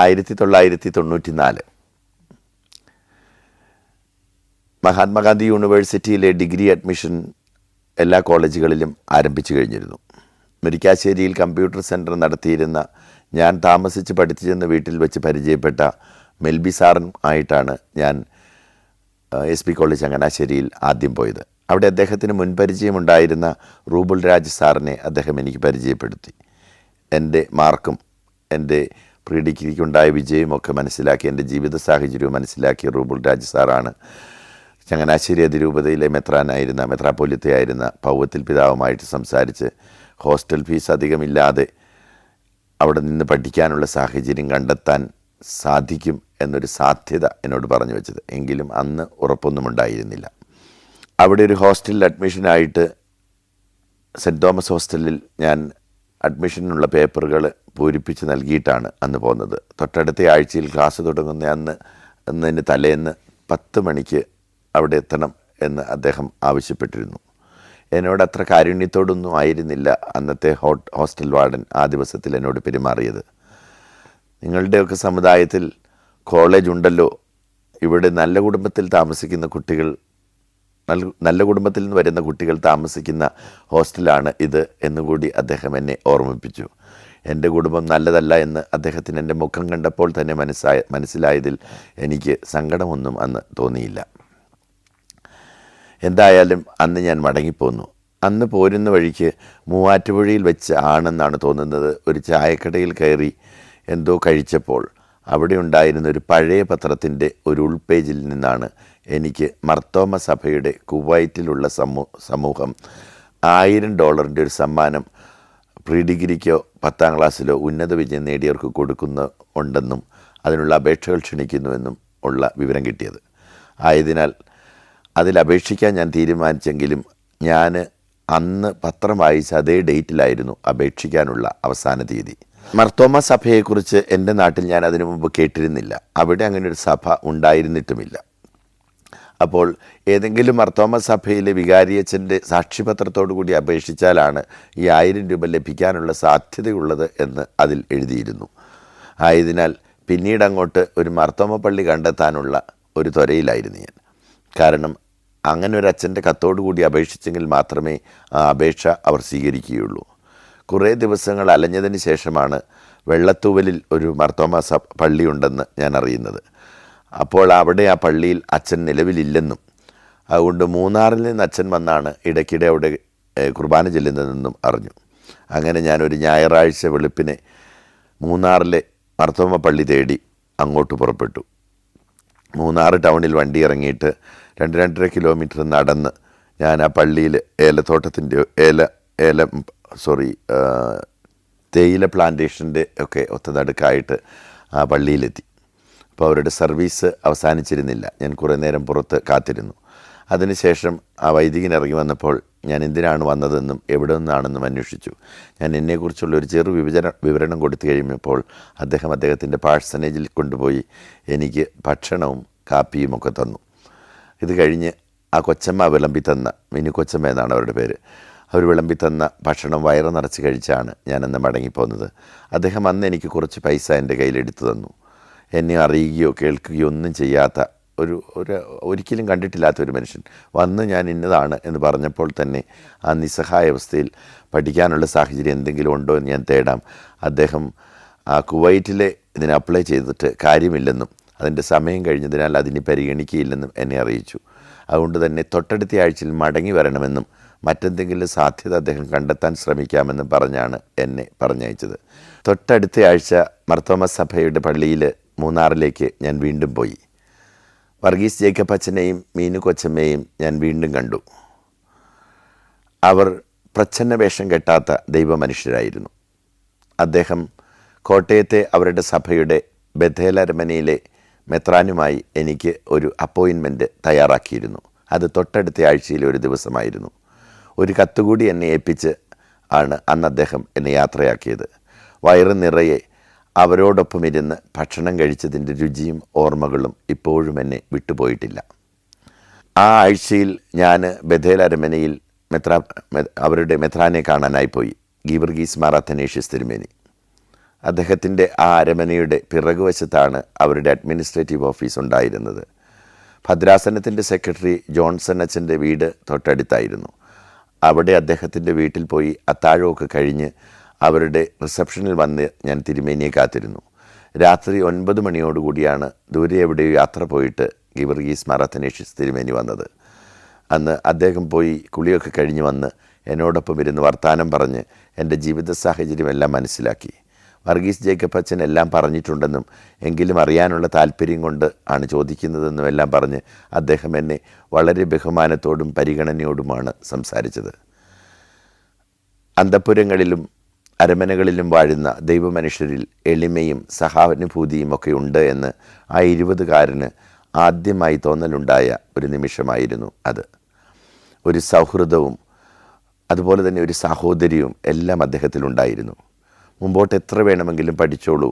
1994 മഹാത്മാഗാന്ധി യൂണിവേഴ്സിറ്റിയിലെ degree admission എല്ലാ കോളേജുകളിലും ആരംഭിച്ചു കഴിഞ്ഞിരുന്നു. മുരിക്കാശ്ശേരിയിൽ കമ്പ്യൂട്ടർ സെൻറ്റർ നടത്തിയിരുന്ന ഞാൻ താമസിച്ച് പഠിച്ചിരുന്ന വീട്ടിൽ വെച്ച് പരിചയപ്പെട്ട മെൽബി സാറുമായിട്ടാണ് ഞാൻ SP കോളേജ് ചങ്ങനാശ്ശേരിയിൽ ആദ്യം പോയത്. അവിടെ അദ്ദേഹത്തിന് മുൻപരിചയമുണ്ടായിരുന്ന റൂബുൾ രാജ് സാറിനെ അദ്ദേഹം എനിക്ക് പരിചയപ്പെടുത്തി. എൻ്റെ മാർക്കും എൻ്റെ പ്രീ ഡിഗ്രിക്കുണ്ടായ വിജയമൊക്കെ മനസ്സിലാക്കി, എൻ്റെ ജീവിത സാഹചര്യവും മനസ്സിലാക്കിയ റൂബുൾ രാജ് സാറാണ് ചങ്ങനാശ്ശേരി അതിരൂപതയിലെ മെത്രാപ്പൊലിത്തയായിരുന്ന പൗവത്തിൽ പിതാവുമായിട്ട് സംസാരിച്ച് ഹോസ്റ്റൽ ഫീസ് അധികമില്ലാതെ അവിടെ നിന്ന് പഠിക്കാനുള്ള സാഹചര്യം കണ്ടെത്താൻ സാധിക്കും എന്നൊരു സാധ്യത എന്നോട് പറഞ്ഞു വെച്ചത്. എങ്കിലും അന്ന് ഉറപ്പൊന്നും ഉണ്ടായിരുന്നില്ല. അവിടെ ഒരു ഹോസ്റ്റലിൽ അഡ്മിഷനായിട്ട് സെൻറ്റ് തോമസ് ഹോസ്റ്റലിൽ ഞാൻ അഡ്മിഷനുള്ള പേപ്പറുകൾ പൂരിപ്പിച്ച് നൽകിയിട്ടാണ് അന്ന് പോകുന്നത്. തൊട്ടടുത്ത ആഴ്ചയിൽ ക്ലാസ് തുടങ്ങുന്ന അന്നതിന് തലേന്ന് 10 മണിക്ക് അവിടെ എത്തണം എന്ന് അദ്ദേഹം ആവശ്യപ്പെട്ടിരുന്നു. എന്നോട് അത്ര കാരുണ്യത്തോടൊന്നും ആയിരുന്നില്ല അന്നത്തെ ഹോസ്റ്റൽ വാർഡൻ ആ ദിവസത്തിൽ എന്നോട് പെരുമാറിയത്. നിങ്ങളുടെയൊക്കെ സമുദായത്തിൽ കോളേജ് ഉണ്ടല്ലോ, ഇവിടെ നല്ല കുടുംബത്തിൽ താമസിക്കുന്ന കുട്ടികൾ, നല്ല കുടുംബത്തിൽ നിന്ന് വരുന്ന കുട്ടികൾ താമസിക്കുന്ന ഹോസ്റ്റലാണ് ഇത് എന്നുകൂടി അദ്ദേഹം എന്നെ ഓർമ്മിപ്പിച്ചു. എൻ്റെ കുടുംബം നല്ലതല്ല എന്ന് അദ്ദേഹത്തിന് എൻ്റെ മുഖം കണ്ടപ്പോൾ തന്നെ മനസ്സിലായതിൽ എനിക്ക് സങ്കടമൊന്നും അന്ന് തോന്നിയില്ല. എന്തായാലും അന്ന് ഞാൻ മടങ്ങിപ്പോന്നു. അന്ന് പോരുന്ന വഴിക്ക് മൂവാറ്റുപുഴയിൽ വെച്ച് ആണെന്നാണ് തോന്നുന്നത്, ഒരു ചായക്കടയിൽ കയറി എന്തോ കഴിച്ചപ്പോൾ അവിടെ ഉണ്ടായിരുന്ന ഒരു പഴയ പത്രത്തിൻ്റെ ഒരു ഉൾപേജിൽ നിന്നാണ് എനിക്ക് മർത്തോമ സഭയുടെ കുവൈറ്റിലുള്ള സമൂഹം $1000 ഒരു സമ്മാനം പ്രീ ഡിഗ്രിക്കോ 10ാം ക്ലാസ്സിലോ ഉന്നത വിജയം നേടിയവർക്ക് ഉണ്ടെന്നും അതിനുള്ള അപേക്ഷകൾ ക്ഷണിക്കുന്നുവെന്നും ഉള്ള വിവരം കിട്ടിയത്. ആയതിനാൽ അതിൽ അപേക്ഷിക്കാൻ ഞാൻ തീരുമാനിച്ചെങ്കിലും ഞാൻ അന്ന് പത്രം വായിച്ച അതേ ഡേറ്റിലായിരുന്നു അപേക്ഷിക്കാനുള്ള അവസാന തീയതി. മർത്തോമ സഭയെക്കുറിച്ച് എൻ്റെ നാട്ടിൽ ഞാൻ അതിനു മുമ്പ് കേട്ടിരുന്നില്ല. അവിടെ അങ്ങനെ ഒരു സഭ ഉണ്ടായിരുന്നിട്ടുമില്ല. അപ്പോൾ ഏതെങ്കിലും മർത്തോമ സഭയിലെ വികാരിയച്ഛൻ്റെ സാക്ഷ്യപത്രത്തോടു കൂടി അപേക്ഷിച്ചാലാണ് ഈ 1000 രൂപ ലഭിക്കാനുള്ള സാധ്യതയുള്ളത് എന്ന് അതിൽ എഴുതിയിരുന്നു. ആയതിനാൽ പിന്നീട് അങ്ങോട്ട് ഒരു മർത്തോമ പള്ളി കണ്ടെത്താനുള്ള ഒരു ത്വരയിലായിരുന്നു ഞാൻ. കാരണം അങ്ങനെ ഒരു അച്ഛൻ്റെ കത്തോടു കൂടി അപേക്ഷിച്ചെങ്കിൽ മാത്രമേ ആ അപേക്ഷ അവർ സ്വീകരിക്കുകയുള്ളൂ. കുറേ ദിവസങ്ങൾ അലഞ്ഞതിന് ശേഷമാണ് വെള്ളത്തൂവലിൽ ഒരു മർത്തോമ പള്ളിയുണ്ടെന്ന് ഞാൻ അറിയുന്നത്. അപ്പോൾ അവിടെ ആ പള്ളിയിൽ അച്ഛൻ നിലവിലില്ലെന്നും അതുകൊണ്ട് മൂന്നാറിൽ നിന്ന് അച്ഛൻ വന്നാണ് ഇടയ്ക്കിടെ അവിടെ കുർബാന ചെല്ലുന്നതെന്നും അറിഞ്ഞു. അങ്ങനെ ഞാനൊരു ഞായറാഴ്ച വെളുപ്പിനെ മൂന്നാറിലെ മർത്തോമ പള്ളി തേടി അങ്ങോട്ട് പുറപ്പെട്ടു. മൂന്നാർ ടൗണിൽ വണ്ടി ഇറങ്ങിയിട്ട് 2-2.5 കിലോമീറ്റർ നടന്ന് ഞാൻ ആ പള്ളിയിൽ തേയില പ്ലാന്റേഷൻ്റെ ഒക്കെ ഒത്തനടുക്കായിട്ട് ആ പള്ളിയിലെത്തി. അപ്പോൾ അവരുടെ സർവീസ് അവസാനിച്ചിരുന്നില്ല. ഞാൻ കുറേ നേരം പുറത്ത് കാത്തിരുന്നു. അതിനുശേഷം ആ വൈദികൻ ഇറങ്ങി വന്നപ്പോൾ ഞാൻ എന്തിനാണ് വന്നതെന്നും എവിടെ നിന്നാണെന്നും അന്വേഷിച്ചു. ഞാൻ എന്നെക്കുറിച്ചുള്ള ഒരു ചെറു വിവരണം കൊടുത്തു കഴിയുമ്പോൾ അദ്ദേഹത്തിൻ്റെ പാഴ്സനേജിൽ കൊണ്ടുപോയി എനിക്ക് ഭക്ഷണവും കാപ്പിയും ഒക്കെ തന്നു. ഇത് കഴിഞ്ഞ് ആ കൊച്ചമ്മ വിളമ്പി തന്ന, മിനി കൊച്ചമ്മ എന്നാണ് അവരുടെ പേര്, അവർ വിളമ്പി തന്ന ഭക്ഷണം വയറ് നിറച്ച് കഴിച്ചാണ് ഞാനന്ന് മടങ്ങിപ്പോകുന്നത്. അദ്ദേഹം അന്ന് എനിക്ക് കുറച്ച് പൈസ എൻ്റെ കയ്യിലെടുത്തു തന്നു. എന്നെ അറിയുകയോ കേൾക്കുകയോ ഒന്നും ചെയ്യാത്ത ഒരിക്കലും കണ്ടിട്ടില്ലാത്ത ഒരു മനുഷ്യൻ വന്ന് ഞാൻ ഇന്നതാണ് എന്ന് പറഞ്ഞപ്പോൾ തന്നെ ആ നിസ്സഹായ അവസ്ഥയിൽ പഠിക്കാനുള്ള സാഹചര്യം എന്തെങ്കിലും ഉണ്ടോ എന്ന് ഞാൻ തേടാം. അദ്ദേഹം ആ കുവൈറ്റിലെ ഇതിന് അപ്ലൈ ചെയ്തിട്ട് കാര്യമില്ലെന്നും അതിൻ്റെ സമയം കഴിഞ്ഞതിനാൽ അതിന് പരിഗണിക്കുകയില്ലെന്നും എന്നെ അറിയിച്ചു. അതുകൊണ്ട് തന്നെ തൊട്ടടുത്ത ആഴ്ചയിൽ മടങ്ങി വരണമെന്നും മറ്റെന്തെങ്കിലും സാധ്യത അദ്ദേഹം കണ്ടെത്താൻ ശ്രമിക്കാമെന്നും പറഞ്ഞാണ് എന്നെ പറഞ്ഞയച്ചത്. തൊട്ടടുത്ത ആഴ്ച മർത്തോമ സഭയുടെ പള്ളിയിൽ മൂന്നാറിലേക്ക് ഞാൻ വീണ്ടും പോയി. വർഗീസ് ജേക്കബ് അച്ഛനെയും മീനു കൊച്ചമ്മയെയും ഞാൻ വീണ്ടും കണ്ടു. അവർ പ്രച്ഛന്ന വേഷം കെട്ടാത്ത ദൈവമനുഷ്യരായിരുന്നു. അദ്ദേഹം കോട്ടയത്തെ അവരുടെ സഭയുടെ ബഥേൽ അരമനയിലെ മെത്രാനുമായി എനിക്ക് ഒരു അപ്പോയിൻമെൻറ്റ് തയ്യാറാക്കിയിരുന്നു. അത് തൊട്ടടുത്ത ആഴ്ചയിലെ ഒരു ദിവസമായിരുന്നു. ഒരു കത്തുകൂടി എന്നെ ഏൽപ്പിച്ച് ആണ് അന്ന് അദ്ദേഹം എന്നെ യാത്രയാക്കിയത്. വയറ് നിറയെ അവരോടൊപ്പം ഇരുന്ന് ഭക്ഷണം കഴിച്ചതിൻ്റെ രുചിയും ഓർമ്മകളും ഇപ്പോഴും എന്നെ വിട്ടുപോയിട്ടില്ല. ആ ആഴ്ചയിൽ ഞാൻ ബഥേൽ അരമനയിൽ അവരുടെ മെത്രാനെ കാണാനായി പോയി. ഗീവർഗീസ് മാർ അത്തനേഷ്യസ് തിരുമേനി. അദ്ദേഹത്തിൻ്റെ ആ അരമനയുടെ പിറകുവശത്താണ് അവരുടെ അഡ്മിനിസ്ട്രേറ്റീവ് ഓഫീസ് ഉണ്ടായിരുന്നത്. ഭദ്രാസനത്തിൻ്റെ സെക്രട്ടറി ജോൺസൺ അച്ഛൻ്റെ വീട് തൊട്ടടുത്തായിരുന്നു. അവിടെ അദ്ദേഹത്തിൻ്റെ വീട്ടിൽ പോയി അത്താഴമൊക്കെ കഴിഞ്ഞ് അവരുടെ റിസപ്ഷനിൽ വന്ന് ഞാൻ തിരുമേനിയെ കാത്തിരുന്നു. രാത്രി 9 മണിയോടുകൂടിയാണ് ദൂരെ എവിടെയോ യാത്ര പോയിട്ട് ഗീവർഗീസ് മാർ അത്തനേഷ്യസ് തിരുമേനി വന്നത്. അന്ന് അദ്ദേഹം പോയി കുളിയൊക്കെ കഴിഞ്ഞ് വന്ന് എന്നോടൊപ്പം ഇരുന്ന് വർത്തമാനം പറഞ്ഞ് എൻ്റെ ജീവിത സാഹചര്യമെല്ലാം മനസ്സിലാക്കി. വർഗീസ് ജേക്കബ് അച്ഛൻ എല്ലാം പറഞ്ഞിട്ടുണ്ടെന്നും എങ്കിലും അറിയാനുള്ള താല്പര്യം കൊണ്ട് ആണ് ചോദിക്കുന്നതെന്നും എല്ലാം പറഞ്ഞ് അദ്ദേഹം എന്നെ വളരെ ബഹുമാനത്തോടും പരിഗണനയോടുമാണ് സംസാരിച്ചത്. അന്തഃപുരങ്ങളിലും അരമനകളിലും വാഴുന്ന ദൈവമനുഷ്യരിൽ എളിമയും സഹാനുഭൂതിയും ഒക്കെ ഉണ്ട് എന്ന് ആ 20കാരന് ആദ്യമായി തോന്നലുണ്ടായ ഒരു നിമിഷമായിരുന്നു അത്. ഒരു സൗഹൃദവും അതുപോലെ തന്നെ ഒരു സാഹോദര്യവും എല്ലാം അദ്ദേഹത്തിലുണ്ടായിരുന്നു. മുമ്പോട്ട് എത്ര വേണമെങ്കിലും പഠിച്ചോളൂ,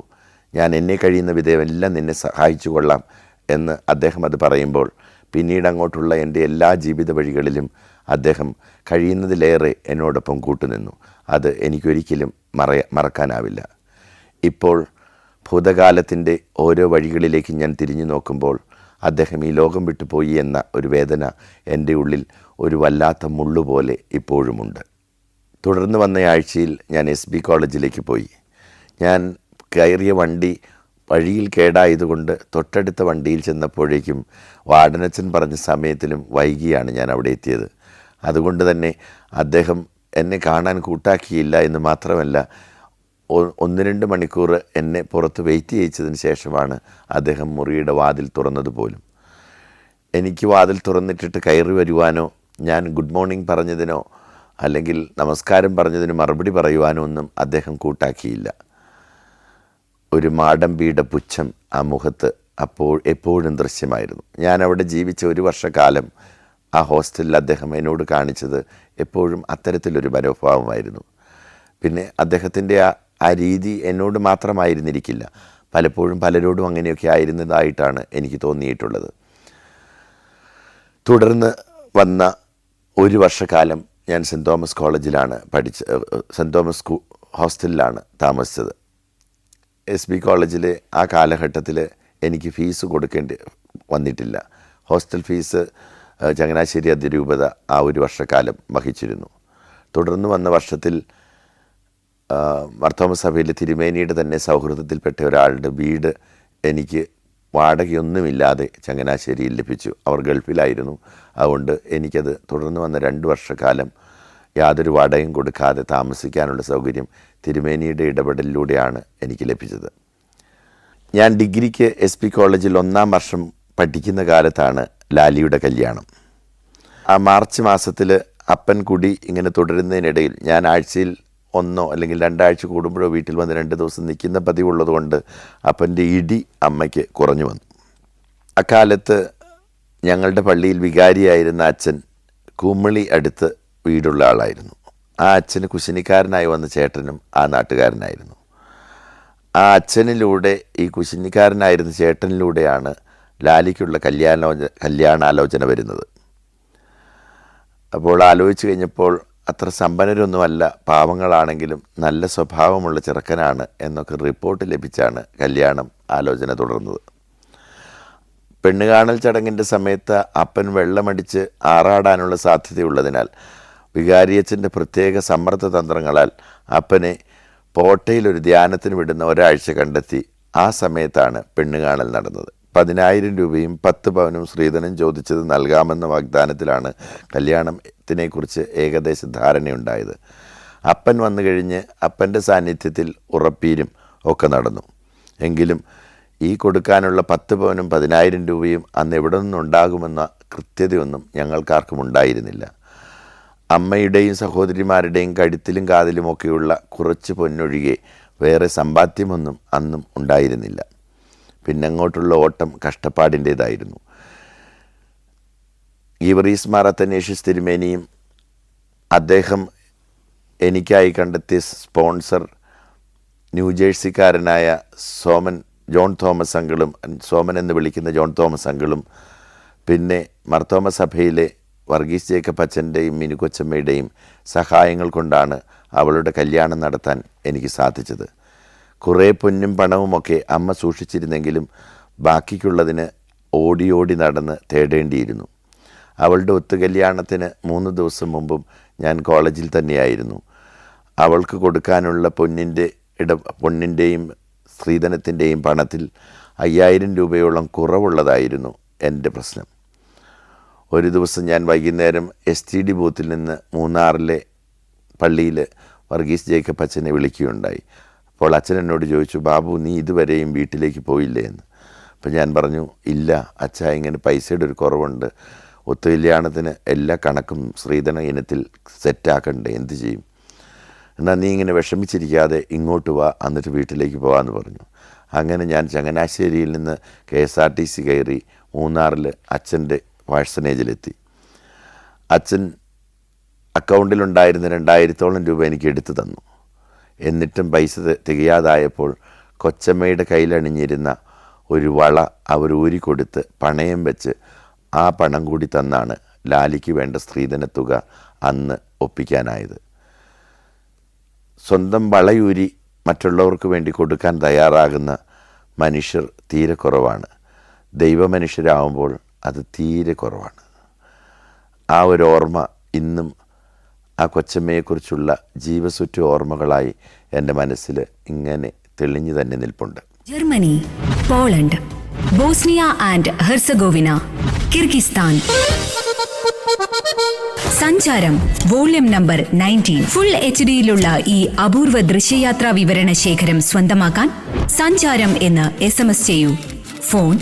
ഞാൻ എന്നെ കഴിയുന്ന വിധം എല്ലാം നിന്നെ സഹായിച്ചു കൊള്ളാം എന്ന് അദ്ദേഹം അത് പറയുമ്പോൾ പിന്നീട് അങ്ങോട്ടുള്ള എൻ്റെ എല്ലാ ജീവിത വഴികളിലും അദ്ദേഹം കഴിയുന്നതിലേറെ എന്നോടൊപ്പം കൂട്ടുനിന്നു. അത് എനിക്കൊരിക്കലും മറക്കാനാവില്ല. ഇപ്പോൾ ഭൂതകാലത്തിൻ്റെ ഓരോ വഴികളിലേക്ക് ഞാൻ തിരിഞ്ഞു നോക്കുമ്പോൾ അദ്ദേഹം ഈ ലോകം വിട്ടുപോയി എന്ന ഒരു വേദന എൻ്റെ ഉള്ളിൽ ഒരു വല്ലാത്ത മുള്ളുപോലെ ഇപ്പോഴുമുണ്ട്. തുടർന്ന് വന്ന ആഴ്ചയിൽ ഞാൻ SB കോളേജിലേക്ക് പോയി. ഞാൻ കയറിയ വണ്ടി വഴിയിൽ കേടായതുകൊണ്ട് തൊട്ടടുത്ത വണ്ടിയിൽ ചെന്നപ്പോഴേക്കും വാർഡനച്ചൻ പറഞ്ഞ സമയത്തിലും വൈകിയാണ് ഞാൻ അവിടെ എത്തിയത്. അതുകൊണ്ട് തന്നെ അദ്ദേഹം എന്നെ കാണാൻ കൂട്ടാക്കിയില്ല എന്ന് മാത്രമല്ല, 1-2 മണിക്കൂർ എന്നെ പുറത്ത് വെയിറ്റ് ചെയ്യിച്ചതിന് ശേഷമാണ് അദ്ദേഹം മുറിയുടെ വാതിൽ തുറന്നത് പോലും. എനിക്ക് വാതിൽ തുറന്നിട്ടിട്ട് കയറി വരുവാനോ ഞാൻ ഗുഡ് മോർണിംഗ് പറഞ്ഞതിനോ അല്ലെങ്കിൽ നമസ്കാരം പറഞ്ഞതിന് മറുപടി പറയുവാനോ ഒന്നും അദ്ദേഹം കൂട്ടാക്കിയില്ല. ഒരു മാടമ്പിയുടെ പുച്ഛം ആ മുഖത്ത് എപ്പോഴും ദൃശ്യമായിരുന്നു. ഞാൻ അവിടെ ജീവിച്ച 1 വർഷക്കാലം ആ ഹോസ്റ്റലിൽ അദ്ദേഹം എന്നോട് കാണിച്ചത് എപ്പോഴും അത്തരത്തിലൊരു മനോഭാവമായിരുന്നു. പിന്നെ അദ്ദേഹത്തിൻ്റെ ആ രീതി എന്നോട് മാത്രമായിരുന്നിരിക്കില്ല, പലപ്പോഴും പലരോടും അങ്ങനെയൊക്കെ ആയിരുന്നതായിട്ടാണ് എനിക്ക് തോന്നിയിട്ടുള്ളത്. തുടർന്ന് വന്ന 1 വർഷക്കാലം ഞാൻ സെൻറ്റ് തോമസ് കോളേജിലാണ് സെൻറ്റ് തോമസ് ഹോസ്റ്റലിലാണ് താമസിച്ചത്. SB കോളേജിലെ ആ കാലഘട്ടത്തിൽ എനിക്ക് ഫീസ് കൊടുക്കേണ്ടി വന്നിട്ടില്ല. ഹോസ്റ്റൽ ഫീസ് ചങ്ങനാശ്ശേരി അതിരൂപത ആ 1 വർഷക്കാലം വഹിച്ചിരുന്നു. തുടർന്ന് വന്ന വർഷത്തിൽ മാർത്തോമാ സഭയിലെ തിരുമേനിയുടെ തന്നെ സൗഹൃദത്തിൽപ്പെട്ട ഒരാളുടെ വീട് എനിക്ക് വാടകയൊന്നുമില്ലാതെ ചങ്ങനാശ്ശേരിയിൽ ലഭിച്ചു. അവർ ഗൾഫിലായിരുന്നു. അതുകൊണ്ട് എനിക്കത് തുടർന്ന് വന്ന 2 വർഷക്കാലം യാതൊരു വാടകയും കൊടുക്കാതെ താമസിക്കാനുള്ള സൗകര്യം തിരുമേനിയുടെ ഇടപെടലിലൂടെയാണ് എനിക്ക് ലഭിച്ചത്. ഞാൻ ഡിഗ്രിക്ക് SB കോളേജിൽ 1-ാം വർഷം പഠിക്കുന്ന കാലത്താണ് ലാലിയുടെ കല്യാണം. ആ മാർച്ച് മാസത്തിൽ അപ്പൻ കുടി ഇങ്ങനെ തുടരുന്നതിനിടയിൽ ഞാൻ ആഴ്ചയിൽ 1 അല്ലെങ്കിൽ 2 ആഴ്ച കൂടുമ്പോഴോ വീട്ടിൽ വന്ന് 2 ദിവസം നിൽക്കുന്ന പതിവുള്ളതുകൊണ്ട് അപ്പൻ്റെ ഇടി അമ്മയ്ക്ക് കുറഞ്ഞു വന്നു. അക്കാലത്ത് ഞങ്ങളുടെ പള്ളിയിൽ വികാരിയായിരുന്ന അച്ഛൻ കുമിളി അടുത്ത് വീടുള്ള ആളായിരുന്നു. ആ അച്ഛന് കുശിനിക്കാരനായി വന്ന ചേട്ടനും ആ നാട്ടുകാരനായിരുന്നു. ആ അച്ഛനിലൂടെ ഈ കുശിനിക്കാരനായിരുന്ന ചേട്ടനിലൂടെയാണ് ലാലിക്കുള്ള കല്യാണാലോചന വരുന്നത്. അപ്പോൾ ആലോചിച്ച് കഴിഞ്ഞപ്പോൾ അത്ര സമ്പന്നരൊന്നുമല്ല, പാവങ്ങളാണെങ്കിലും നല്ല സ്വഭാവമുള്ള ചെറുക്കനാണ് എന്നൊക്കെ റിപ്പോർട്ട് ലഭിച്ചാണ് കല്യാണം ആലോചന തുടർന്നത്. പെണ്ണുകാണൽ ചടങ്ങിൻ്റെ സമയത്ത് അപ്പൻ വെള്ളമടിച്ച് ആറാടാനുള്ള സാധ്യതയുള്ളതിനാൽ വികാരിയച്ഛൻ്റെ പ്രത്യേക സമ്മർദ്ദ തന്ത്രങ്ങളാൽ അപ്പനെ പോട്ടയിലൊരു ധ്യാനത്തിന് വിടുന്ന ഒരാഴ്ച കണ്ടെത്തി. ആ സമയത്താണ് പെണ്ണുകാണൽ നടന്നത്. 10,000 രൂപയും 10 പവനും സ്ത്രീധനം ചോദിച്ചത് നൽകാമെന്ന വാഗ്ദാനത്തിലാണ് കല്യാണത്തിനെക്കുറിച്ച് ഏകദേശ ധാരണയുണ്ടായത്. അപ്പൻ വന്നു കഴിഞ്ഞ് അപ്പൻ്റെ സാന്നിധ്യത്തിൽ ഉറപ്പീരും ഒക്കെ നടന്നു. എങ്കിലും ഈ കൊടുക്കാനുള്ള 10 പവനും 10,000 രൂപയും അന്ന് എവിടെ നിന്നുണ്ടാകുമെന്ന കൃത്യതയൊന്നും ഞങ്ങൾക്കാർക്കും ഉണ്ടായിരുന്നില്ല. അമ്മയുടെയും സഹോദരിമാരുടെയും കഴുത്തിലും കാതിലുമൊക്കെയുള്ള കുറച്ച് പൊന്നൊഴികെ വേറെ സമ്പാദ്യമൊന്നും അന്നും ഉണ്ടായിരുന്നില്ല. പിന്നങ്ങോട്ടുള്ള ഓട്ടം കഷ്ടപ്പാടിൻ്റേതായിരുന്നു. ഗീവർഗീസ് മാർ അത്തനേഷ്യസ് തിരുമേനിയും അദ്ദേഹം എനിക്കായി കണ്ടെത്തിയ സ്പോൺസർ ന്യൂജേഴ്സിക്കാരനായ ജോൺ തോമസ് അങ്കിളും, സോമൻ എന്ന് വിളിക്കുന്ന ജോൺ തോമസ് അങ്കിളും, പിന്നെ മാർത്തോമാ സഭയിലെ വർഗീസ് ജേക്കബ് അച്ഛൻ്റെയും മിനുകൊച്ചമ്മയുടെയും സഹായങ്ങൾ കൊണ്ടാണ് അവളുടെ കല്യാണം നടത്താൻ എനിക്ക് സാധിച്ചത്. കുറേ പൊന്നും പണവുമൊക്കെ അമ്മ സൂക്ഷിച്ചിരുന്നെങ്കിലും ബാക്കിക്കുള്ളതിന് ഓടി ഓടി നടന്ന് തേടേണ്ടിയിരുന്നു. അവളുടെ ഒത്തുകല്യാണത്തിന് 3 ദിവസം മുമ്പും ഞാൻ കോളേജിൽ തന്നെയായിരുന്നു. അവൾക്ക് കൊടുക്കാനുള്ള പൊന്നിൻ്റെയും സ്ത്രീധനത്തിൻ്റെയും പണത്തിൽ 5000 രൂപയോളം കുറവുള്ളതായിരുന്നു എൻ്റെ പ്രശ്നം. ഒരു ദിവസം ഞാൻ വൈകുന്നേരം STD ബൂത്തിൽ നിന്ന് മൂന്നാറിലെ പള്ളിയിൽ വർഗീസ് ജേക്കബ് അച്ഛനെ വിളിക്കുകയുണ്ടായി. അപ്പോൾ അച്ഛൻ എന്നോട് ചോദിച്ചു, ബാബു നീ ഇതുവരെയും വീട്ടിലേക്ക് പോയില്ലേ എന്ന്. അപ്പോൾ ഞാൻ പറഞ്ഞു, ഇല്ല അച്ഛ, ഇങ്ങനെ പൈസയുടെ ഒരു കുറവുണ്ട്, ഒത്തുകല്യാണത്തിന് എല്ലാ കണക്കും സ്ത്രീധന ഇനത്തിൽ സെറ്റാക്കണ്ടേ, എന്ത് ചെയ്യും? എന്നാൽ നീ ഇങ്ങനെ വിഷമിച്ചിരിക്കാതെ ഇങ്ങോട്ട് വാ, എന്നിട്ട് വീട്ടിലേക്ക് പോകാമെന്ന് പറഞ്ഞു. അങ്ങനെ ഞാൻ ചങ്ങനാശ്ശേരിയിൽ നിന്ന് KSRTC കയറി മൂന്നാറിൽ അച്ഛൻ്റെ വാഴ്സനേജിലെത്തി. അച്ഛൻ അക്കൗണ്ടിലുണ്ടായിരുന്ന 2000-ഓളം രൂപ എനിക്ക് എടുത്തു തന്നു. എന്നിട്ടും പൈസ തികയാതായപ്പോൾ കൊച്ചമ്മയുടെ കയ്യിലണിഞ്ഞിരുന്ന ഒരു വള അവർ ഊരിക്കൊടുത്ത് പണയം വെച്ച് ആ പണം കൂടി തന്നാണ് ലാലിക്ക് വേണ്ട സ്ത്രീധന തുക അന്ന് ഒപ്പിക്കാനായത്. സ്വന്തം വളയൂരി മറ്റുള്ളവർക്ക് വേണ്ടി കൊടുക്കാൻ തയ്യാറാകുന്ന മനുഷ്യർ തീരെ കുറവാണ്. ദൈവമനുഷ്യരാകുമ്പോൾ അത് തീരെ കുറവാണ്. ആ ഒരു ഓർമ്മ ഇന്നും ആ കൊച്ചമ്മയെക്കുറിച്ചുള്ള ജീവസുറ്റ ഓർമ്മകളായി എൻ്റെ മനസ്സിൽ ഇങ്ങനെ തെളിഞ്ഞു തന്നെ നിൽപ്പുണ്ട്. Germany, Poland, Bosnia and Herzegovina, Kyrgyzstan. സഞ്ചാരം വോള്യം നമ്പർ 19 ഫുൾ HD-യിലുള്ള ഈ അപൂർവ ദൃശ്യയാത്രാ വിവരണ ശേഖരം സ്വന്തമാക്കാൻ സഞ്ചാരം എന്ന് SMS ചെയ്യൂ. ഫോൺ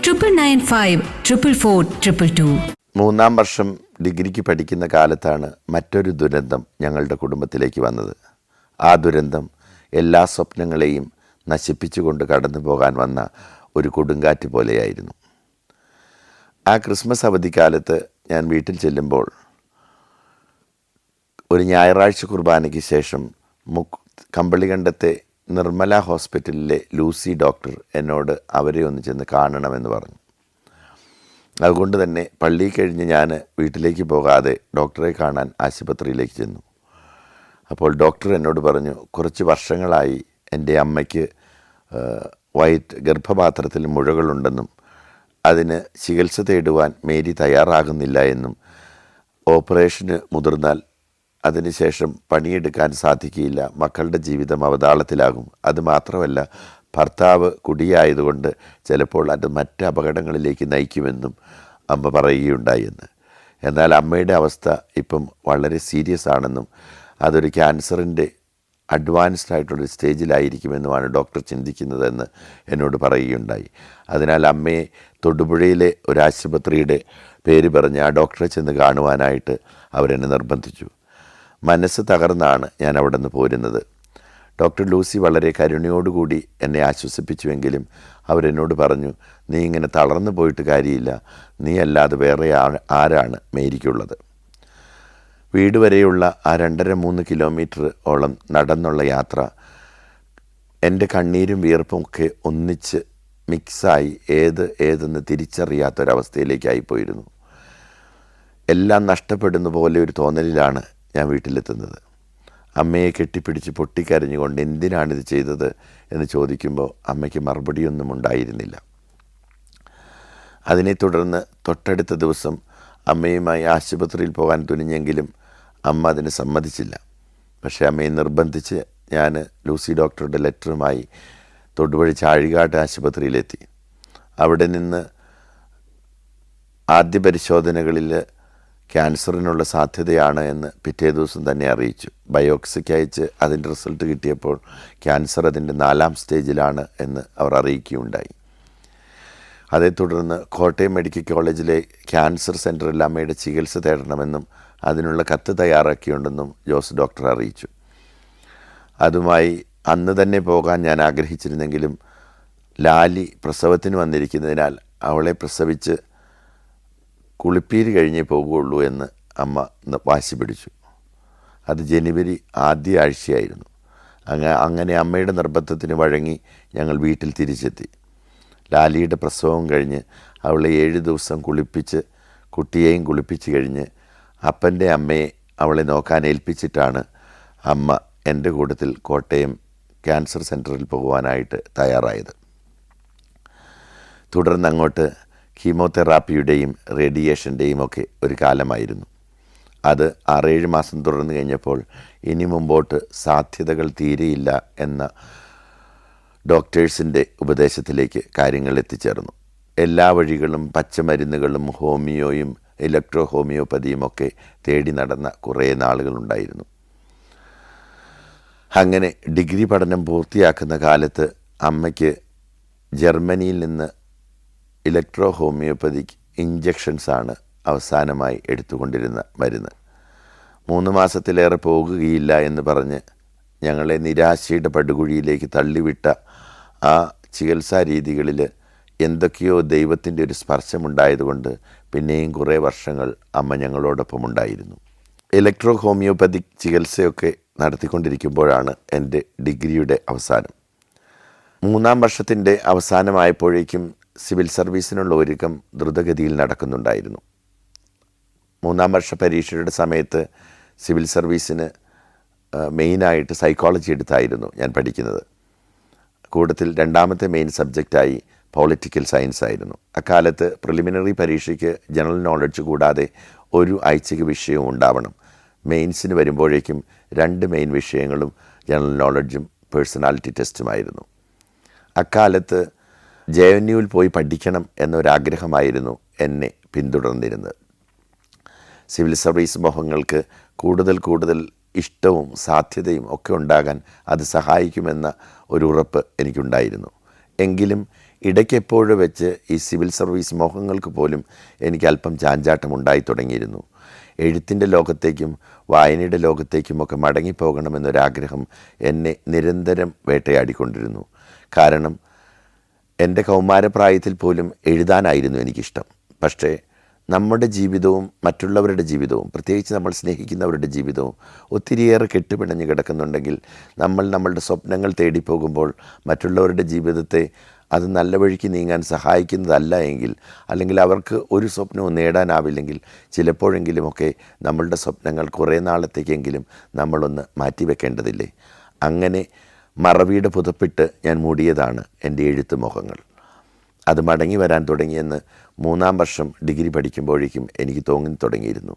9995444222. 3-ാം വർഷം ഡിഗ്രിക്ക് പഠിക്കുന്ന കാലത്താണ് മറ്റൊരു ദുരന്തം ഞങ്ങളുടെ കുടുംബത്തിലേക്ക് വന്നത്. ആ ദുരന്തം എല്ലാ സ്വപ്നങ്ങളെയും നശിപ്പിച്ചുകൊണ്ട് കടന്നു പോകാൻ വന്ന ഒരു കൊടുങ്കാറ്റ് പോലെയായിരുന്നു. ആ ക്രിസ്മസ് അവധിക്കാലത്ത് ഞാൻ വീട്ടിൽ ചെല്ലുമ്പോൾ ഒരു ഞായറാഴ്ച കുർബാനയ്ക്ക് ശേഷം കമ്പളികണ്ടത്തെ നിർമ്മല ഹോസ്പിറ്റലിലെ ലൂസി ഡോക്ടർ എന്നോട് അവരെ ഒന്ന് ചെന്ന് കാണണമെന്ന് പറഞ്ഞു. അതുകൊണ്ട് തന്നെ പള്ളി കഴിഞ്ഞ് ഞാൻ വീട്ടിലേക്ക് പോകാതെ ഡോക്ടറെ കാണാൻ ആശുപത്രിയിലേക്ക് ചെന്നു. അപ്പോൾ ഡോക്ടർ എന്നോട് പറഞ്ഞു, കുറച്ച് വർഷങ്ങളായി എൻ്റെ അമ്മയ്ക്ക് ഗർഭപാത്രത്തിൽ മുഴകളുണ്ടെന്നും അതിന് ചികിത്സ തേടുവാൻ മേരി തയ്യാറാകുന്നില്ല എന്നും ഓപ്പറേഷന് മുതിർന്നാൽ അതിനുശേഷം പണിയെടുക്കാൻ സാധിക്കില്ല, മക്കളുടെ ജീവിതം അവതാളത്തിലാകും, അതുമാത്രമല്ല ഭർത്താവ് കുടിയായതുകൊണ്ട് ചിലപ്പോൾ അത് മറ്റ് അപകടങ്ങളിലേക്ക് നയിക്കുമെന്നും അമ്മ പറയുകയുണ്ടായെന്ന്. എന്നാൽ അമ്മയുടെ അവസ്ഥ ഇപ്പം വളരെ സീരിയസ് ആണെന്നും അതൊരു ക്യാൻസറിൻ്റെ അഡ്വാൻസ്ഡ് ആയിട്ടുള്ളൊരു സ്റ്റേജിലായിരിക്കുമെന്നുമാണ് ഡോക്ടർ ചിന്തിക്കുന്നതെന്ന് എന്നോട് പറയുകയുണ്ടായി. അതിനാൽ അമ്മയെ തൊടുപുഴയിലെ ഒരു ആശുപത്രിയുടെ പേര് പറഞ്ഞ് ആ ഡോക്ടറെ ചെന്ന് കാണുവാനായിട്ട് അവരെന്നെ നിർബന്ധിച്ചു. മനസ്സ് തകർന്നാണ് ഞാൻ അവിടെ നിന്ന് പോരുന്നത്. ഡോക്ടർ ലൂസി വളരെ കരുണയോടുകൂടി എന്നെ ആശ്വസിപ്പിച്ചുവെങ്കിലും അവരെന്നോട് പറഞ്ഞു, നീ ഇങ്ങനെ തളർന്നു പോയിട്ട് കാര്യമില്ല, നീ അല്ലാതെ വേറെ ആരാണ് മേരിക്കുള്ളത്. വീട് വരെയുള്ള ആ 2.5-3 കിലോമീറ്റർ ഓളം നടന്നുള്ള യാത്ര എൻ്റെ കണ്ണീരും വിയർപ്പും ഒക്കെ ഒന്നിച്ച് മിക്സായി ഏതെന്ന് തിരിച്ചറിയാത്തൊരവസ്ഥയിലേക്കായിപ്പോയിരുന്നു. എല്ലാം നഷ്ടപ്പെടുന്ന പോലെ ഒരു തോന്നലിലാണ് ഞാൻ വീട്ടിലെത്തുന്നത്. അമ്മയെ കെട്ടിപ്പിടിച്ച് പൊട്ടിക്കരഞ്ഞുകൊണ്ട് എന്തിനാണിത് ചെയ്തത് എന്ന് ചോദിക്കുമ്പോൾ അമ്മയ്ക്ക് മറുപടിയൊന്നും ഉണ്ടായിരുന്നില്ല. അതിനെ തുടർന്ന് തൊട്ടടുത്ത ദിവസം അമ്മയുമായി ആശുപത്രിയിൽ പോകാൻ തുനിഞ്ഞെങ്കിലും അമ്മ അതിന് സമ്മതിച്ചില്ല. പക്ഷേ അമ്മയെ നിർബന്ധിച്ച് ഞാൻ ലൂസി ഡോക്ടറുടെ ലെറ്ററുമായി തൊടുപുഴ ചാഴികാട് ആശുപത്രിയിലെത്തി. അവിടെ നിന്ന് ആദ്യ പരിശോധനകളിൽ ക്യാൻസറിനുള്ള സാധ്യതയാണ് എന്ന് പിറ്റേ ദിവസം തന്നെ അറിയിച്ചു. ബയോപ്സിക്ക് അയച്ച് അതിൻ്റെ റിസൾട്ട് കിട്ടിയപ്പോൾ ക്യാൻസർ അതിൻ്റെ 4-ാം സ്റ്റേജിലാണ് എന്ന് അവർ അറിയിക്കുകയുണ്ടായി. അതേ തുടർന്ന് കോട്ടയം മെഡിക്കൽ കോളേജിലെ ക്യാൻസർ സെൻ്ററിൽ അമ്മയുടെ ചികിത്സ തേടണമെന്നും അതിനുള്ള കത്ത് തയ്യാറാക്കിയിട്ടുണ്ടെന്നും ജോസ് ഡോക്ടർ അറിയിച്ചു. അതുമായി അന്ന് തന്നെ പോകാൻ ഞാൻ ആഗ്രഹിച്ചിരുന്നെങ്കിലും ലാലി പ്രസവത്തിന് വന്നിരിക്കുന്നതിനാൽ അവളെ പ്രസവിച്ച് കുളിപ്പീര് കഴിഞ്ഞേ പോകുകയുള്ളൂ എന്ന് അമ്മ വാശി പിടിച്ചു. അത് ജനുവരി ആദ്യ ആഴ്ചയായിരുന്നു. അങ്ങനെ അമ്മയുടെ നിർബന്ധത്തിന് വഴങ്ങി ഞങ്ങൾ വീട്ടിൽ തിരിച്ചെത്തി. ലാലിയുടെ പ്രസവം കഴിഞ്ഞ് അവളെ 7 ദിവസം കുളിപ്പിച്ച് കുട്ടിയെയും കുളിപ്പിച്ച് കഴിഞ്ഞ് അപ്പൻ്റെ അമ്മയെ അവളെ നോക്കാൻ ഏൽപ്പിച്ചിട്ടാണ് അമ്മ എൻ്റെ കൂട്ടത്തിൽ കോട്ടയം ക്യാൻസർ സെൻറ്ററിൽ പോകുവാനായിട്ട് തയ്യാറായത്. തുടർന്ന് അങ്ങോട്ട് കീമോതെറാപ്പിയുടെയും റേഡിയേഷൻ്റെയും ഒക്കെ ഒരു കാലമായിരുന്നു. അത് 6-7 മാസം തുടർന്ന് കഴിഞ്ഞപ്പോൾ ഇനി മുമ്പോട്ട് സാധ്യതകൾ തീരെയില്ല എന്ന ഡോക്ടേഴ്സിൻ്റെ ഉപദേശത്തിലേക്ക് കാര്യങ്ങൾ എത്തിച്ചേർന്നു. എല്ലാ വഴികളും പച്ചമരുന്നുകളും ഹോമിയോയും ഇലക്ട്രോ ഹോമിയോപ്പതിയും ഒക്കെ തേടി നടന്ന കുറേ നാളുകളുണ്ടായിരുന്നു. അങ്ങനെ ഡിഗ്രി പഠനം പൂർത്തിയാക്കുന്ന കാലത്ത് അമ്മയ്ക്ക് ജർമ്മനിയിൽ നിന്ന് ഇലക്ട്രോ ഹോമിയോപ്പതിക് ഇഞ്ചക്ഷൻസാണ് അവസാനമായി എടുത്തുകൊണ്ടിരുന്ന മരുന്ന്. 3 മാസത്തിലേറെ പോകുകയില്ല എന്ന് പറഞ്ഞ് ഞങ്ങളെ നിരാശയുടെ പടുകുഴിയിലേക്ക് തള്ളിവിട്ട ആ ചികിത്സാ രീതികളിൽ എന്തൊക്കെയോ ദൈവത്തിൻ്റെ ഒരു സ്പർശമുണ്ടായതുകൊണ്ട് പിന്നെയും കുറേ വർഷങ്ങൾ അമ്മ ഞങ്ങളോടൊപ്പം ഉണ്ടായിരുന്നു. ഇലക്ട്രോ ഹോമിയോപ്പതിക് ചികിത്സയൊക്കെ നടത്തിക്കൊണ്ടിരിക്കുമ്പോഴാണ് എൻ്റെ ഡിഗ്രിയുടെ അവസാനം. 3-ാം വർഷത്തിൻ്റെ അവസാനമായപ്പോഴേക്കും സിവിൽ സർവീസിനുള്ള ഒരുക്കം ദ്രുതഗതിയിൽ നടക്കുന്നുണ്ടായിരുന്നു. 3-ാം വർഷ പരീക്ഷയുടെ സമയത്ത് സിവിൽ സർവീസിന് മെയിനായിട്ട് സൈക്കോളജി എടുത്തായിരുന്നു ഞാൻ പഠിക്കുന്നത്. കൂട്ടത്തിൽ 2ാമത്തെ മെയിൻ സബ്ജക്റ്റായി പൊളിറ്റിക്കൽ സയൻസ് ആയിരുന്നു. അക്കാലത്ത് പ്രിലിമിനറി പരീക്ഷയ്ക്ക് ജനറൽ നോളജ് കൂടാതെ ഒരു ഐച്ഛിക വിഷയവും ഉണ്ടാവണം. മെയിൻസിന് വരുമ്പോഴേക്കും 2 മെയിൻ വിഷയങ്ങളും ജനറൽ നോളജും പേഴ്സണാലിറ്റി ടെസ്റ്റുമായിരുന്നു. അക്കാലത്ത് JNUവിൽ പോയി പഠിക്കണം എന്നൊരാഗ്രഹമായിരുന്നു എന്നെ പിന്തുടർന്നിരുന്നത്. സിവിൽ സർവീസ് മോഹങ്ങൾക്ക് കൂടുതൽ ഇഷ്ടവും സാധ്യതയും ഒക്കെ ഉണ്ടാകാൻ അത് സഹായിക്കുമെന്ന ഒരു ഉറപ്പ് എനിക്കുണ്ടായിരുന്നു. എങ്കിലും ഇടയ്ക്കെപ്പോഴും വെച്ച് ഈ സിവിൽ സർവീസ് മോഹങ്ങൾക്ക് പോലും എനിക്ക് അല്പം ചാഞ്ചാട്ടം ഉണ്ടായി തുടങ്ങിയിരുന്നു. എഴുത്തിൻ്റെ ലോകത്തേക്കും വായനയുടെ ലോകത്തേക്കുമൊക്കെ മടങ്ങിപ്പോകണമെന്നൊരാഗ്രഹം എന്നെ നിരന്തരം വേട്ടയാടിക്കൊണ്ടിരുന്നു. കാരണം എൻ്റെ കൗമാരപ്രായത്തിൽ പോലും എഴുതാനായിരുന്നു എനിക്കിഷ്ടം. പക്ഷേ നമ്മുടെ ജീവിതവും മറ്റുള്ളവരുടെ ജീവിതവും, പ്രത്യേകിച്ച് നമ്മൾ സ്നേഹിക്കുന്നവരുടെ ജീവിതവും ഒത്തിരിയേറെ കെട്ടുപിണഞ്ഞ് കിടക്കുന്നുണ്ടെങ്കിൽ നമ്മളുടെ സ്വപ്നങ്ങൾ തേടിപ്പോകുമ്പോൾ മറ്റുള്ളവരുടെ ജീവിതത്തെ അത് നല്ല വഴിക്ക് നീങ്ങാൻ സഹായിക്കുന്നതല്ല എങ്കിൽ, അല്ലെങ്കിൽ അവർക്ക് ഒരു സ്വപ്നവും നേടാനാവില്ലെങ്കിൽ ചിലപ്പോഴെങ്കിലുമൊക്കെ നമ്മളുടെ സ്വപ്നങ്ങൾ കുറേ നാളത്തേക്കെങ്കിലും നമ്മളൊന്ന് മാറ്റിവെക്കേണ്ടതില്ലേ? അങ്ങനെ മറവിയുടെ പുതപ്പിട്ട് ഞാൻ മൂടിയതാണ് എൻ്റെ എഴുത്ത് മോഹങ്ങൾ. അത് മടങ്ങി വരാൻ തുടങ്ങിയെന്ന് 3-ാം വർഷം ഡിഗ്രി പഠിക്കുമ്പോഴേക്കും എനിക്ക് തോന്നി തുടങ്ങിയിരുന്നു.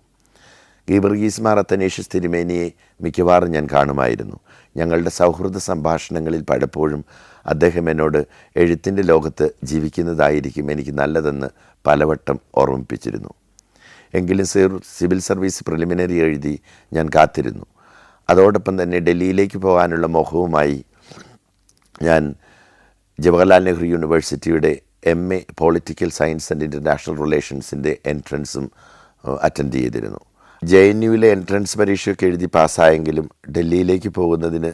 ഗീവർഗീസ് മാർ അത്തനേഷ്യസ് തിരുമേനിയെ മിക്കവാറും ഞാൻ കാണുമായിരുന്നു. ഞങ്ങളുടെ സൗഹൃദ സംഭാഷണങ്ങളിൽ പലപ്പോഴും അദ്ദേഹം എന്നോട് എഴുത്തിൻ്റെ ലോകത്ത് ജീവിക്കുന്നതായിരിക്കും എനിക്ക് നല്ലതെന്ന് പലവട്ടം ഓർമ്മിപ്പിച്ചിരുന്നു. എങ്കിലും സിവിൽ സർവീസ് പ്രിലിമിനറി എഴുതി ഞാൻ കാത്തിരുന്നു. അതോടൊപ്പം തന്നെ ഡൽഹിയിലേക്ക് പോകാനുള്ള മോഹവുമായി ഞാൻ ജവഹർലാൽ നെഹ്റു യൂണിവേഴ്സിറ്റിയുടെ MA political science and international റിലേഷൻസിൻ്റെ എൻട്രൻസും അറ്റൻഡ് ചെയ്തിരുന്നു. JNUവിലെ എൻട്രൻസ് പരീക്ഷയൊക്കെ എഴുതി പാസ്സായെങ്കിലും ഡൽഹിയിലേക്ക് പോകുന്നതിന്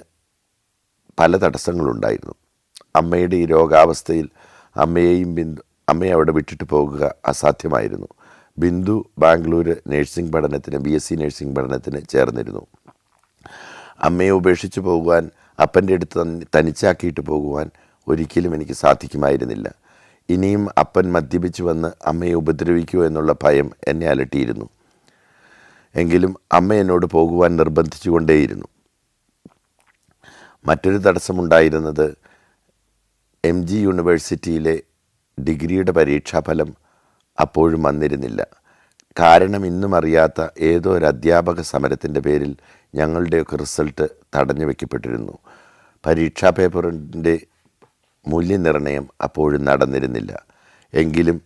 പല തടസ്സങ്ങളുണ്ടായിരുന്നു. അമ്മയുടെ ഈ രോഗാവസ്ഥയിൽ അമ്മയെ അവിടെ വിട്ടിട്ട് പോകുക അസാധ്യമായിരുന്നു. ബിന്ദു ബാംഗ്ലൂർ നഴ്സിംഗ് പഠനത്തിന് BSc നഴ്സിംഗ് പഠനത്തിന് ചേർന്നിരുന്നു. അമ്മയെ ഉപേക്ഷിച്ച് പോകുവാൻ, അപ്പൻ്റെ അടുത്ത് തനിച്ചാക്കിയിട്ട് പോകുവാൻ ഒരിക്കലും എനിക്ക് സാധിക്കുമായിരുന്നില്ല. ഇനിയും അപ്പൻ മദ്യപിച്ച് വന്ന് അമ്മയെ ഉപദ്രവിക്കുമോ എന്നുള്ള ഭയം എന്നെ അലട്ടിയിരുന്നു. എങ്കിലും അമ്മ എന്നോട് പോകുവാൻ നിർബന്ധിച്ചുകൊണ്ടേയിരുന്നു. മറ്റൊരു തടസ്സമുണ്ടായിരുന്നത് MG യൂണിവേഴ്സിറ്റിയിലെ ഡിഗ്രിയുടെ പരീക്ഷാഫലം അപ്പോഴും വന്നിരുന്നില്ല. കാരണം ഇന്നും അറിയാത്ത ഏതോ ഒരു അധ്യാപക സമരത്തിൻ്റെ പേരിൽ ഞങ്ങളുടെയൊക്കെ റിസൾട്ട് തടഞ്ഞു വയ്ക്കപ്പെട്ടിരുന്നു. പരീക്ഷാ പേപ്പറിൻ്റെ മൂല്യനിർണ്ണയം അപ്പോഴും നടന്നിരുന്നില്ല. എങ്കിലും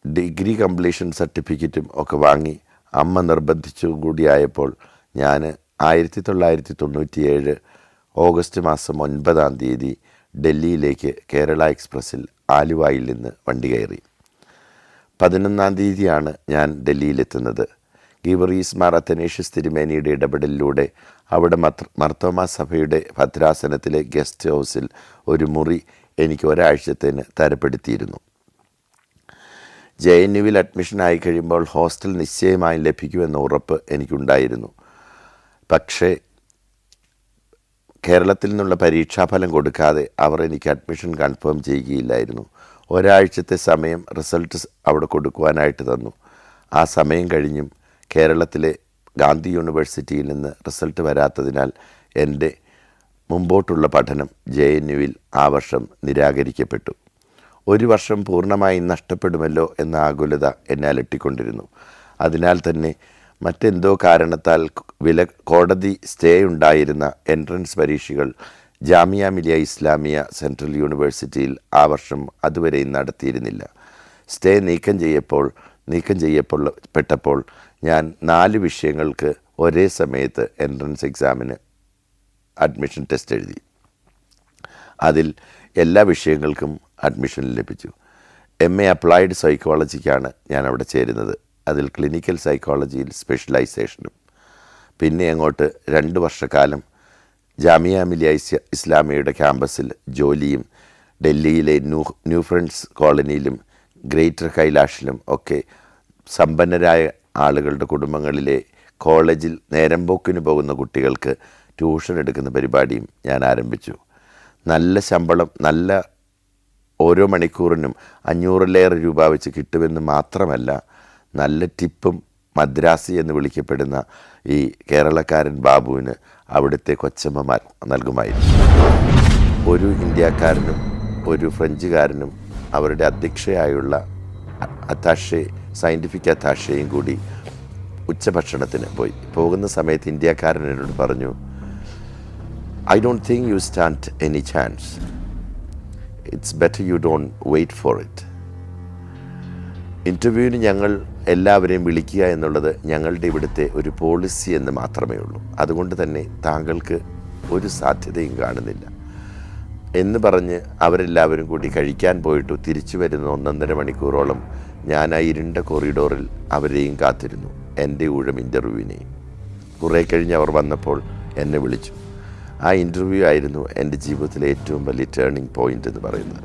ഡിഗ്രി കംപ്ലീഷൻ സർട്ടിഫിക്കറ്റും ഒക്കെ വാങ്ങി അമ്മ നിർബന്ധിച്ചു കൂടിയായപ്പോൾ ഞാൻ 1997 ഓഗസ്റ്റ് മാസം 9-ാം തീയതി ഡൽഹിയിലേക്ക് കേരള എക്സ്പ്രസ്സിൽ ആലുവായിൽ നിന്ന് വണ്ടി കയറി. 11-ാം തീയതിയാണ് ഞാൻ ഡൽഹിയിലെത്തുന്നത്. ഗീവർഗീസ് മാർ അത്തനേഷ്യസ് തിരുമേനിയുടെ ഇടപെടലിലൂടെ അവിടെ മർത്തോമാ സഭയുടെ ഭദ്രാസനത്തിലെ ഗസ്റ്റ് ഹൗസിൽ ഒരു മുറി എനിക്ക് ഒരാഴ്ചത്തേന് തരപ്പെടുത്തിയിരുന്നു. JNUവിൽ അഡ്മിഷൻ ആയി കഴിയുമ്പോൾ ഹോസ്റ്റൽ നിശ്ചയമായും ലഭിക്കുമെന്ന ഉറപ്പ് എനിക്കുണ്ടായിരുന്നു. പക്ഷേ കേരളത്തിൽ നിന്നുള്ള പരീക്ഷാഫലം കൊടുക്കാതെ അവർ എനിക്ക് അഡ്മിഷൻ കൺഫേം ചെയ്യുകയില്ലായിരുന്നു. ഒരാഴ്ചത്തെ സമയം റിസൾട്ട് അവിടെ കൊടുക്കുവാനായിട്ട് തന്നു. ആ സമയം കഴിഞ്ഞും കേരളത്തിലെ ഗാന്ധി യൂണിവേഴ്സിറ്റിയിൽ നിന്ന് റിസൾട്ട് വരാത്തതിനാൽ എൻ്റെ മുമ്പോട്ടുള്ള പഠനം JNUവിൽ ആ വർഷം നിരാകരിക്കപ്പെട്ടു. ഒരു വർഷം പൂർണ്ണമായും നഷ്ടപ്പെടുമല്ലോ എന്ന ആകുലത എന്നെ അലട്ടിക്കൊണ്ടിരുന്നു. അതിനാൽ തന്നെ മറ്റെന്തോ കാരണത്താൽ കോടതി സ്റ്റേ ഉണ്ടായിരുന്ന എൻട്രൻസ് പരീക്ഷകൾ ജാമിയ മിലിയ ഇസ്ലാമിയ സെൻട്രൽ യൂണിവേഴ്സിറ്റിയിൽ ആ വർഷം അതുവരെയും നടത്തിയിരുന്നില്ല. സ്റ്റേ നീക്കം ചെയ്യപ്പെട്ടപ്പോൾ ഞാൻ 4 വിഷയങ്ങൾക്ക് ഒരേ സമയത്ത് എൻട്രൻസ് എക്സാമിന് അഡ്മിഷൻ ടെസ്റ്റ് എഴുതി. അതിൽ എല്ലാ വിഷയങ്ങൾക്കും അഡ്മിഷൻ ലഭിച്ചു. MA അപ്ലൈഡ് സൈക്കോളജിക്കാണ് ഞാൻ അവിടെ ചേരുന്നത്. അതിൽ ക്ലിനിക്കൽ സൈക്കോളജിയിൽ സ്പെഷ്യലൈസേഷനും. പിന്നെ അങ്ങോട്ട് 2 വർഷക്കാലം ജാമിയ മിലിയ ഇസ്ലാമിയയുടെ ക്യാമ്പസിൽ ജോലിയും ഡൽഹിയിലെ ന്യൂ ഫ്രണ്ട്സ് കോളനിയിലും ഗ്രേറ്റർ കൈലാഷിലും ഒക്കെ സമ്പന്നരായ ആളുകളുടെ കുടുംബങ്ങളിലെ കോളേജിൽ നേരമ്പോക്കിന് പോകുന്ന കുട്ടികൾക്ക് ട്യൂഷൻ എടുക്കുന്ന പരിപാടിയും ഞാൻ ആരംഭിച്ചു. നല്ല ശമ്പളം, നല്ല ഓരോ മണിക്കൂറിനും 500-ലേറെ രൂപ വെച്ച് കിട്ടുമെന്ന് മാത്രമല്ല, നല്ല ടിപ്പും മദ്രാസി എന്ന് വിളിക്കപ്പെടുന്ന ഈ കേരളക്കാരൻ ബാബുവിന് അവിടുത്തെ കൊച്ചമ്മമാർ നൽകുമായിരുന്നു. ഒരു ഇന്ത്യക്കാരനും ഒരു ഫ്രഞ്ചുകാരനും അവരുടെ അധ്യക്ഷയായുള്ള അത്താഷെ, സയൻറ്റിഫിക് അത്താഷയും കൂടി ഉച്ചഭക്ഷണത്തിന് പോകുന്ന സമയത്ത് ഇന്ത്യക്കാരൻ എന്നോട് പറഞ്ഞു, I don't think you stand any chance. It's better you don't wait for it. ഇൻ്റർവ്യൂവിന് ഞങ്ങൾ എല്ലാവരെയും വിളിക്കുക എന്നുള്ളത് ഞങ്ങളുടെ ഇവിടുത്തെ ഒരു പോളിസി എന്ന് മാത്രമേ ഉള്ളൂ. അതുകൊണ്ട് തന്നെ താങ്കൾക്ക് ഒരു സാധ്യതയും കാണുന്നില്ല എന്ന് പറഞ്ഞ് അവരെല്ലാവരും കൂടി കഴിക്കാൻ പോയിട്ടു തിരിച്ചു വരുന്ന 1.5 മണിക്കൂറോളം ഞാൻ ആ ഇരുണ്ട കോറിഡോറിൽ അവരെയും കാത്തിരുന്നു, എൻ്റെ ഊഴം ഇൻ്റർവ്യൂവിനെയും. കുറേ കഴിഞ്ഞ് അവർ വന്നപ്പോൾ എന്നെ വിളിച്ചു. ആ ഇൻ്റർവ്യൂ ആയിരുന്നു എൻ്റെ ജീവിതത്തിലെ ഏറ്റവും വലിയ ടേണിംഗ് പോയിൻ്റ് എന്ന് പറയുന്നത്.